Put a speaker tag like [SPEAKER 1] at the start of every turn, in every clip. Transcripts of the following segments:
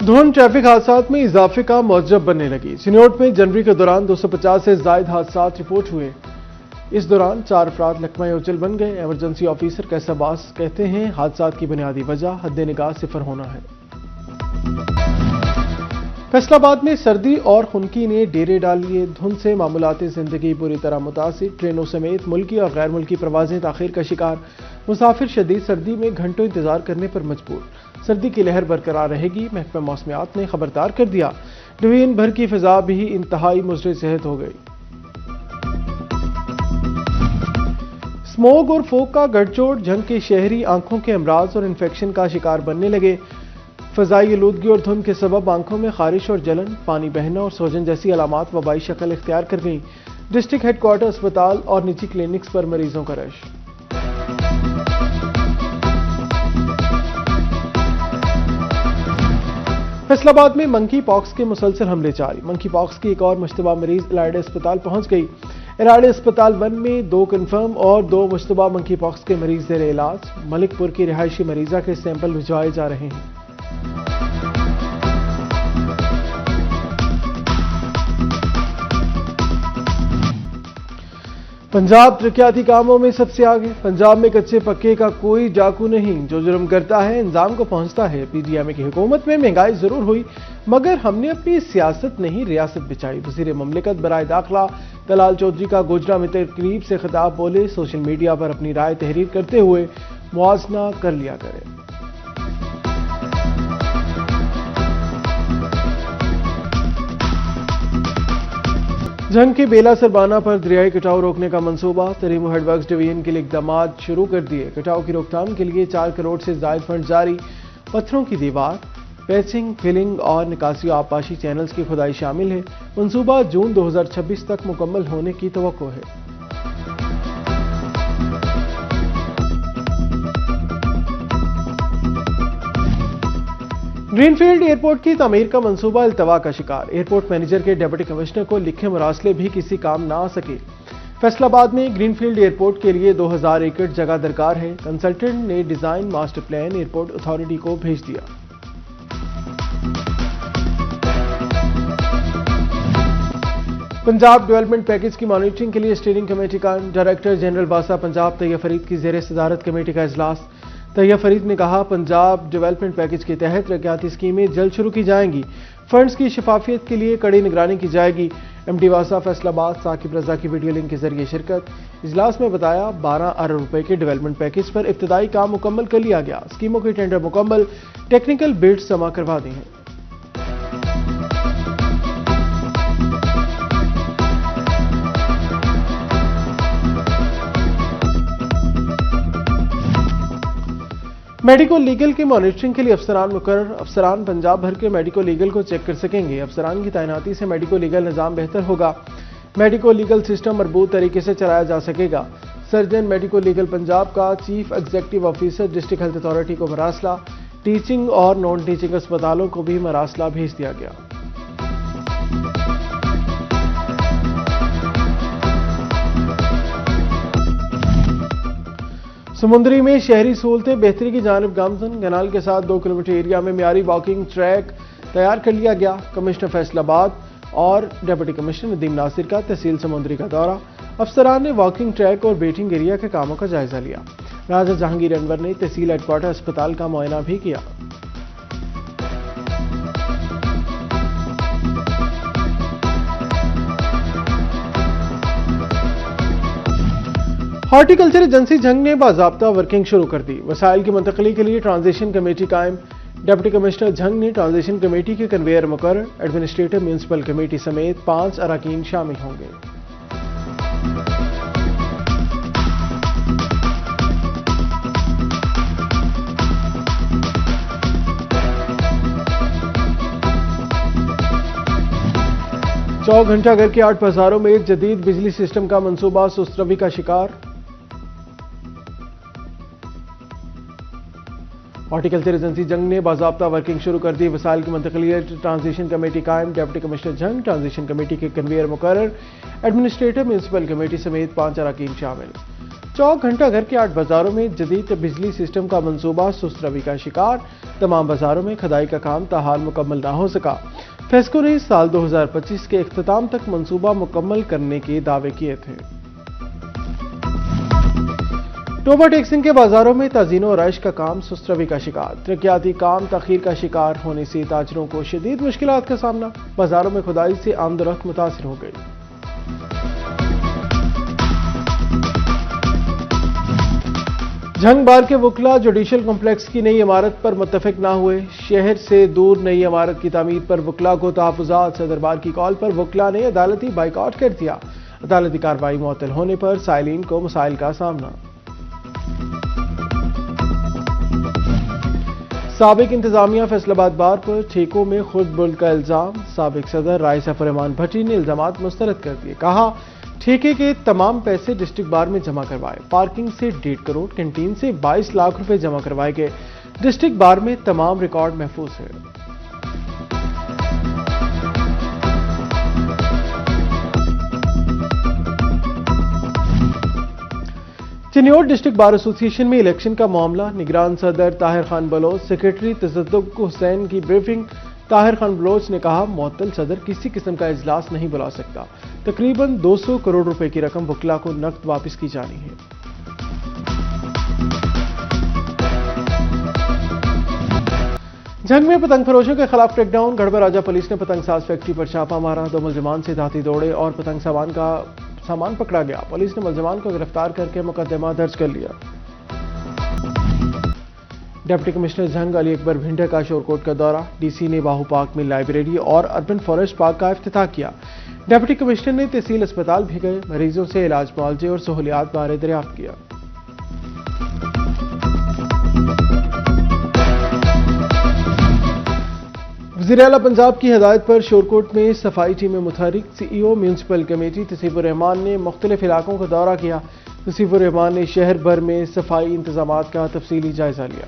[SPEAKER 1] धुंध ट्रैफिक हादसात में इजाफे का मौजब बनने लगी। चिन्नौट में जनवरी के दौरान 250 से जायद हादसात रिपोर्ट हुए। इस दौरान 4 अफराद लकमा ओचल बन गए। इमरजेंसी ऑफिसर कैसर अब्बास कहते हैं हादसात की बुनियादी वजह हद निगाह सिफर होना है। फैसलाबाद में सर्दी और खुनकी ने डेरे डाल लिए। धुंध से मामूलाती जिंदगी बुरी तरह मुतासिर। ट्रेनों समेत मुल्की और गैर मुल्की प्रवाजें ताखीर का शिकार। मुसाफिर शदीद सर्दी में घंटों इंतजार करने पर मजबूर। सर्दी की लहर बरकरार रहेगी। महकमा मौसमियात ने खबरदार कर दिया। डिवीजन भर की फिजा भी इंतहाई मुज़र सेहत हो गई। स्मोग और फोक का गठजोड़ झंग के शहरी आंखों के अमराज और इन्फेक्शन का शिकार बनने लगे। फजाई आलूदगी और धुंध के सबब आंखों में खारिश और जलन, पानी बहना और सोजन जैसी अलामात वबाई शक्ल इख्तियार कर गईं। डिस्ट्रिक्ट हेडक्वार्टर अस्पताल और निजी क्लिनिक्स पर मरीजों का रश। फैसलाबाद में मंकी पॉक्स के मुसलसल हमले जारी। मंकी पॉक्स की एक और मुश्तबा मरीज इलाइडे अस्पताल पहुंच गई। इलाइडे अस्पताल 1 में 2 कन्फर्म और 2 मुश्तबा मंकी पॉक्स के मरीज जेर इलाज। मलिकपुर की रिहायशी मरीजा के सैंपल भिजवाए जा रहे हैं। पंजाब तरक्याती कामों में सबसे आगे। पंजाब में कच्चे पक्के का कोई जाकू नहीं। जो जुर्म करता है इंजाम को पहुंचता है। पीडीएम की हुकूमत में महंगाई जरूर हुई मगर हमने अपनी सियासत नहीं रियासत बिछाई। वजीर ममलिकत बराए दाखिला तलाल चौधरी का गोजरा में तकरीब से खिताब बोले, सोशल मीडिया पर अपनी राय तहरीर करते हुए मुआजना कर लिया करें। जंग के बेला सरबाना पर दरियाई कटाव रोकने का मंसूबा। तरीमो हेडवर्क्स डिवीजन के लिए इकदाम शुरू कर दिए। कटाव की रोकथाम के लिए 4 करोड़ से जायद फंड जारी। पत्थरों की दीवार, पैचिंग, फिलिंग और निकासी आबपाशी चैनल्स की खुदाई शामिल है। मंसूबा जून 2026 तक मुकम्मल होने की तवक्को है। ग्रीनफील्ड एयरपोर्ट की तामीर का मंसूबा इल्तवा का शिकार। एयरपोर्ट मैनेजर के डिप्टी कमिश्नर को लिखे मुरासले भी किसी काम ना आ सके। फैसलाबाद में ग्रीनफील्ड एयरपोर्ट के लिए 2000 एकड़ जगह दरकार है। कंसल्टेंट ने design master plan airport authority को भेज दिया। पंजाब डेवलपमेंट पैकेज की मॉनिटरिंग के लिए स्टीयरिंग कमेटी का डायरेक्टर जनरल बासा पंजाब तैयब फरीद की जेर सदारत कमेटी का इजलास। तैयब फरीद ने कहा, पंजाब डेवलपमेंट पैकेज के तहत तरक्याती स्कीमें जल्द शुरू की जाएंगी। फंड्स की शफाफियत के लिए कड़ी निगरानी की जाएगी। एमडी वासा फैसलाबाद साकिब रजा की वीडियो लिंक के जरिए शिरकत। इजलास में बताया 12 अरब रुपए के डेवलपमेंट पैकेज पर इब्तदाई काम मुकम्मल कर लिया गया। स्कीमों के टेंडर मुकम्मल, टेक्निकल बिड्स जमा करवा दी हैं। मेडिको लीगल की मॉनिटरिंग के लिए अफसरान मुकर्रर। अफसरान पंजाब भर के मेडिको लीगल को चेक कर सकेंगे। अफसरान की तैनाती से मेडिको लीगल निज़ाम बेहतर होगा। मेडिको लीगल सिस्टम मरबूत तरीके से चलाया जा सकेगा। सर्जन मेडिको लीगल पंजाब का chief executive officer district health authority को मरासला। टीचिंग और नॉन टीचिंग अस्पतालों को भी मरासला भेज दिया गया। समुद्री में शहरी सहूलतें बेहतरी की जानिब गामजन। कनाल के साथ 2 किलोमीटर एरिया में मियारी वॉकिंग ट्रैक तैयार कर लिया गया। कमिश्नर फैसलाबाद और डिप्टी कमिश्नर नदीम नासिर का तहसील समुद्री का दौरा। अफसरान ने वॉकिंग ट्रैक और वेटिंग एरिया के कामों का जायजा लिया। राजा जहांगीर अनवर ने तहसील हेडक्वार्टर अस्पताल का मुआयना भी किया। हॉर्टिकल्चर एजेंसी झंग ने बाज़ाब्ता वर्किंग शुरू कर दी। वसाइल की मुंतकली के लिए ट्रांजिशन कमेटी कायम। डिप्टी कमिश्नर झंग ने ट्रांजिशन कमेटी के कन्वेयर मुकर्रर। एडमिनिस्ट्रेटिव म्यूनसिपल कमेटी समेत 5 अरकान शामिल होंगे। चौक घंटाघर के 8 बाजारों में जदीद बिजली सिस्टम का मंसूबा सुस्त रवि का शिकार। हॉर्टिकल्चर एजेंसी झंग ने बाज़ाब्ता वर्किंग शुरू कर दी। वसाइल की मुंतकलियत ट्रांजिशन कमेटी कायम। Deputy commissioner Jhang, transition committee के कन्वेयर मुकर्रर। एडमिनिस्ट्रेटिव म्यूनसिपल कमेटी समेत 5 अरकान शामिल। चौक घंटाघर के 8 बाजारों में जदीद बिजली सिस्टम का मंसूबा सुस्त रवि का शिकार। तमाम बाजारों में खदाई का काम ताहाल मुकम्मल ना हो सका। फेस्को ने साल 2025 के इख्तिताम तक मंसूबा मुकम्मल करने के दावे किए थे। टोबा टेक्सिंग के बाजारों में ताज़ीन और आयश का काम सुस्त रवि का शिकार। तरक्याती काम तखीर का शिकार होने से ताजरों को शदीद मुश्किलात का सामना। बाजारों में खुदाई से आमदोरफ्त मुतासिर हो गई। झंग बार के वकला जुडिशल कॉम्प्लेक्स की नई इमारत पर मुत्तफिक ना हुए। शहर से दूर नई इमारत की तामीर पर वकला को तहफ़्फ़ुज़ात। सदर बार की कॉल पर वकला ने अदालती बाइकआउट कर दिया। अदालती कार्रवाई मुअत्तल होने पर साइलिन को मसाइल का सामना। साबिक इंतजामिया फैसलाबाद बार पर ठेकों में खुद बुल्द का इल्जाम। साबिक सदर राइसा फरमान भट्टी ने इल्जामात मुस्तरद कर दिए। कहा, ठेके के तमाम पैसे डिस्ट्रिक्ट बार में जमा करवाए। पार्किंग से 1.5 करोड़, कैंटीन से 22 लाख रुपए जमा करवाए गए। डिस्ट्रिक्ट बार में तमाम रिकॉर्ड महफूज है। चिन्योट डिस्ट्रिक्ट बार एसोसिएशन में इलेक्शन का मामला। निगरान सदर ताहिर खान बलोच, सेक्रेटरी तसद्दुक हुसैन की ब्रीफिंग। ताहिर खान बलोच ने कहा, मुअत्तल सदर किसी किस्म का इजलास नहीं बुला सकता। तकरीबन 200 करोड़ रुपए की रकम वकला को नकद वापस की जानी है। जंग में पतंग फरोशों के खिलाफ क्रैकडाउन। गढ़वा राजा पुलिस ने पतंग साज फैक्ट्री पर छापा मारा। 2 मुलजमान से धाती दौड़े और पतंग सामान पकड़ा गया। पुलिस ने मुलजमान को गिरफ्तार करके मुकदमा दर्ज कर लिया। डिप्टी कमिश्नर जंग अली अकबर भिंडर का शोरकोट का दौरा। डीसी ने बाहू पार्क में लाइब्रेरी और अर्बन फॉरेस्ट पार्क का इफ्तिताह किया। डिप्टी कमिश्नर ने तहसील अस्पताल भी गए। मरीजों से इलाज मुआवजे और सहूलियात बारे दरियाफ्त किया। वज़ीर आला पंजाब की हिदायत पर शोरकोट में सफाई टीमें मुतहरिक। CEO म्यूनसिपल कमेटी तसीफुर रहमान ने मुख्तलिफ इलाकों का दौरा किया। तसीफुर रहमान ने शहर भर में सफाई इंतजामात का तफसीली जायजा लिया।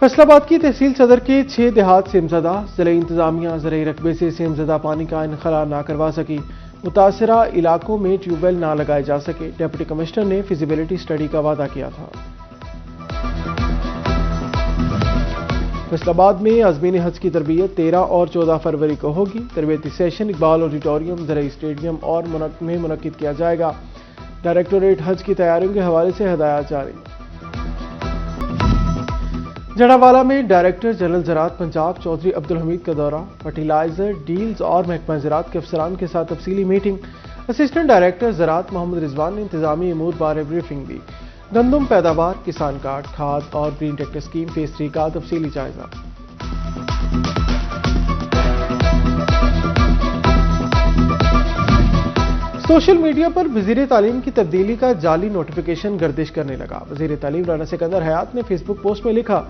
[SPEAKER 1] फैसलाबाद की तहसील सदर के 6 देहात सेमज़दा। ज़िले इंतजामिया ज़राई रकबे से सेमज़दा पानी का इनखला ना करवा सकी। मुतासरा इलाकों में ट्यूबवेल ना लगाए जा सके। डिप्टी कमिश्नर ने फिजिबिलिटी स्टडी का वादा किया था। फैसलाबाद में आज़मीन हज की तरबियत 13 और 14 फरवरी को होगी। तरबियती सेशन इकबाल ऑडिटोरियम ज़राई स्टेडियम और में मुनक्किद किया जाएगा। डायरेक्टोरेट हज की तैयारियों के हवाले से हिदायत जारी। जड़ावाला में डायरेक्टर जनरल ज़राअत पंजाब चौधरी अब्दुल हमीद का दौरा। फर्टिलाइजर डील्स और महकमा ज़राअत के अफसरान के साथ तफसीली मीटिंग। असिस्टेंट डायरेक्टर ज़राअत मोहम्मद रिजवान ने इंतजामी अमूर बारे ब्रीफिंग दी। गंदम पैदावार, किसान कार्ड, खाद और ग्रीन ट्रैक्टर स्कीम फेज 3 का तफसीली जायजा। सोशल मीडिया पर वज़ीर तालीम की तब्दीली का जाली नोटिफिकेशन गर्दिश करने लगा। वज़ीर तालीम राना सिकंदर हयात ने फेसबुक पोस्ट में लिखा,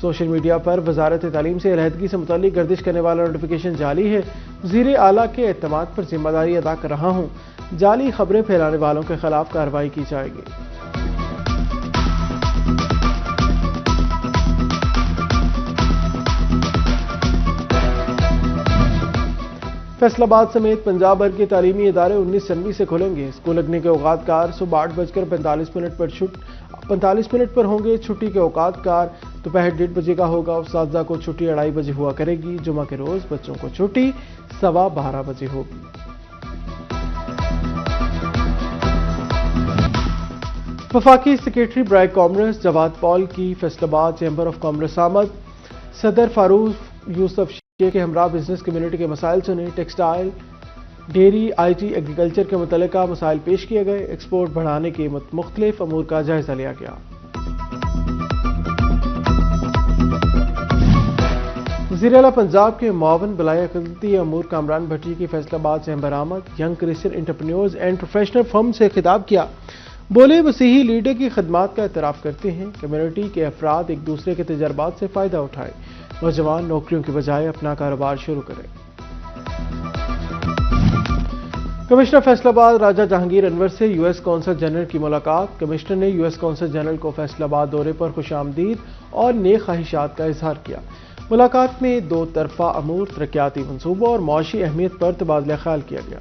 [SPEAKER 1] सोशल मीडिया पर वजारत तालीम से अलहदगी से मुतालिक गर्दिश करने वाला नोटिफिकेशन जाली है। वज़ीर आला के एतमाद पर जिम्मेदारी अदा कर रहा हूँ। जाली खबरें फैलाने वालों के खिलाफ कार्रवाई की जाएगी। फैसलाबाद समेत पंजाब भर के तालीमी इदारे 19 जनवरी से खुलेंगे। स्कूल लगने के औकात कार सुबह 8:45 पर होंगे। छुट्टी के औकात कार दोपहर 1:30 बजे का होगा। उस्तादा को छुट्टी 2:30 बजे हुआ करेगी। जुमा के रोज बच्चों को छुट्टी 12:15 बजे होगी। वफाकी सेक्रेटरी ब्राइक कॉमर्स जवाद पॉल की फैसलाबाद चैम्बर ऑफ कॉमर्स आमद। सदर फारूक यूसुफ के हमरा बिजनेस कम्युनिटी के मसाइल सुने। टेक्सटाइल, डेयरी, IT, एग्रीकल्चर के मुतल्लिका मसाइल पेश किए गए। एक्सपोर्ट बढ़ाने के मुख्तलिफ अमूर का जायजा लिया गया। वज़ीर आला पंजाब के मुआवन बलाए अक़लियती अमूर कामरान भट्टी की फैसलाबाद चैम्बर आमद। Young Christian entrepreneurs and professional firm से खिताब किया। बोले, मसीही लीडर की खदमात का एतराफ़ करते हैं। कम्युनिटी के अफराद एक दूसरे के तजर्बात से फ़ायदा उठाए। नौजवान नौकरियों के बजाय अपना कारोबार शुरू करें। कमिश्नर फैसलाबाद राजा जहांगीर अनवर से US कौंसल जनरल की मुलाकात। कमिश्नर ने US कौंसल जनरल को फैसलाबाद दौरे पर खुशामदीद और नेक ख्वाहिशात का इजहार किया। मुलाकात में 2 तरफा अमूर, तरक्याती मंसूबों और मुआशी अहमियत पर तबादला ख्याल किया गया।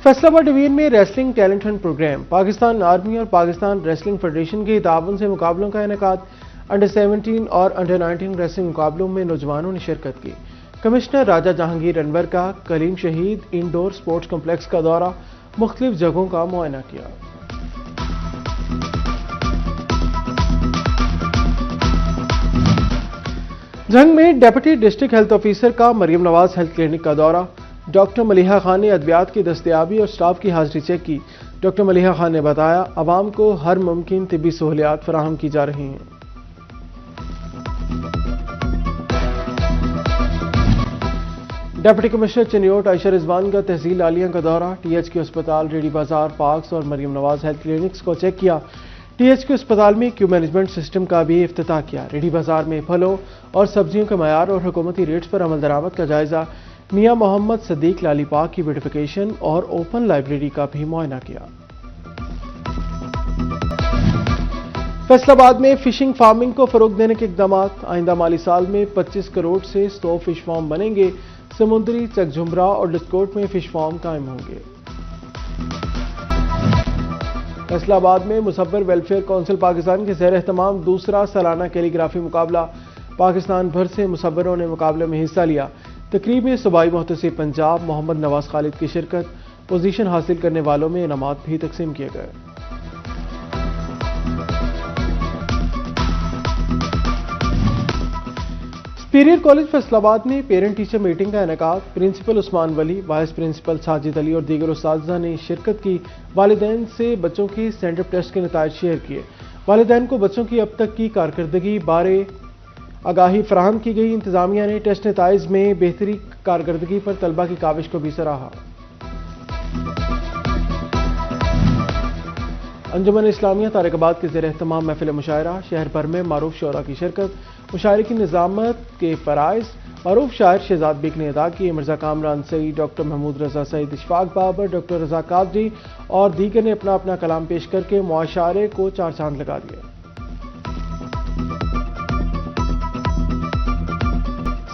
[SPEAKER 1] فیصل آباد ڈویژن میں wrestling talent hunt program, Pakistan army اور پاکستان ریسلنگ فیڈریشن کے تعاون سے مقابلوں کا انعقاد۔ انڈر 17 اور انڈر 19 ریسلنگ مقابلوں میں نوجوانوں نے شرکت کی۔ کمشنر راجہ جہانگیر انور کا کلیم شہید انڈور سپورٹس کمپلیکس کا دورہ، مختلف جگہوں کا معائنہ کیا۔ جھنگ میں ڈپٹی ڈسٹرکٹ ہیلتھ آفیسر کا مریم نواز ہیلتھ کلینک کا دورہ، ڈاکٹر ملیحہ خان نے ادویات کی دستیابی اور سٹاف کی حاضری چیک کی۔ ڈاکٹر ملیحہ خان نے بتایا، عوام کو ہر ممکن طبی سہولیات فراہم کی جا رہی ہیں۔ ڈپٹی کمشنر چنیوٹ عائشہ رضوان کا تحصیل عالیہ کا دورہ، ٹی ایچ کیو اسپتال، ریڈی بازار، پارکس اور مریم نواز ہیلتھ کلینکس کو چیک کیا۔ ٹی ایچ کیو اسپتال میں کیو مینجمنٹ سسٹم کا بھی افتتاح کیا۔ ریڈی بازار میں پھلوں اور سبزیوں کے معیار اور حکومتی ریٹس پر عمل درآمد کا جائزہ، میاں محمد صدیق لالی پاک کی بیوٹیفیکیشن اور اوپن لائبریری کا بھی معائنہ کیا۔ فیصل آباد میں فشنگ فارمنگ کو فروغ دینے کے اقدامات، آئندہ مالی سال میں 25 کروڑ سے 100 فش فارم بنیں گے۔ سمندری، چک جھمرا اور ڈسکوٹ میں فش فارم قائم ہوں گے۔ فیصل آباد میں مصور ویلفیئر کونسل پاکستان کے زیر اہتمام دوسرا سالانہ کیلی گرافی مقابلہ، پاکستان بھر سے مصوروں نے مقابلے میں حصہ لیا۔ تقریب میں صوبائی محتسب پنجاب محمد نواز خالد کی شرکت، پوزیشن حاصل کرنے والوں میں انعامات بھی تقسیم کیے گئے۔ سپیریئر کالج فیصل آباد میں پیرنٹ ٹیچر میٹنگ کا انعقاد، پرنسپل عثمان ولی، وائس پرنسپل ساجد علی اور دیگر اساتذہ نے شرکت کی۔ والدین سے بچوں کی سٹینڈ اپ ٹیسٹ کے نتائج شیئر کیے۔ والدین کو بچوں کی اب تک کی کارکردگی بارے آگاہی فراہم کی گئی۔ انتظامیہ نے ٹیسٹ نتائج میں بہتری کارکردگی پر طلبہ کی کاوش کو بھی سراہا۔ انجمن اسلامیہ طارق آباد کے زیر اہتمام محفل مشاعرہ، شہر بھر میں معروف شعراء کی شرکت، مشاعرے کی نظامت کے فرائض معروف شاعر شہزاد بیگ نے ادا کیے۔ مرزا کامران سعید، ڈاکٹر محمود رضا سعید، اشفاق بابر، ڈاکٹر رضا قادری اور دیگر نے اپنا اپنا کلام پیش کر کے معاشرے کو چار چاند لگا دیا۔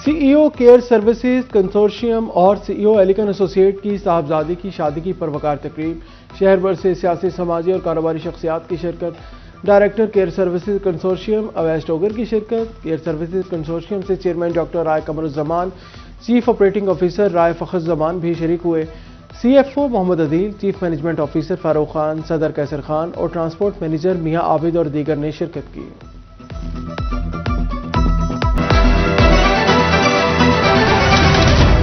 [SPEAKER 1] سی ای او کیئر سروسز کنسورشیم اور سی ای او ایلیکن ایسوسیٹ کی صاحبزادی کی شادی کی پروقار تقریب، شہر بھر سے سیاسی، سماجی اور کاروباری شخصیات کی شرکت۔ Director care services consortium Awais Togar کی شرکت۔ کیئر سروسز کنسورشیم سے chairman doctor Rai Qamaruzzaman, chief operating officer رائے فخر الزمان بھی شریک ہوئے۔ سی ایف او محمد عدیل، چیف مینجمنٹ آفیسر فاروق خان، صدر کیسر خان اور ٹرانسپورٹ مینیجر میاں عابد اور دیگر نے شرکت کی۔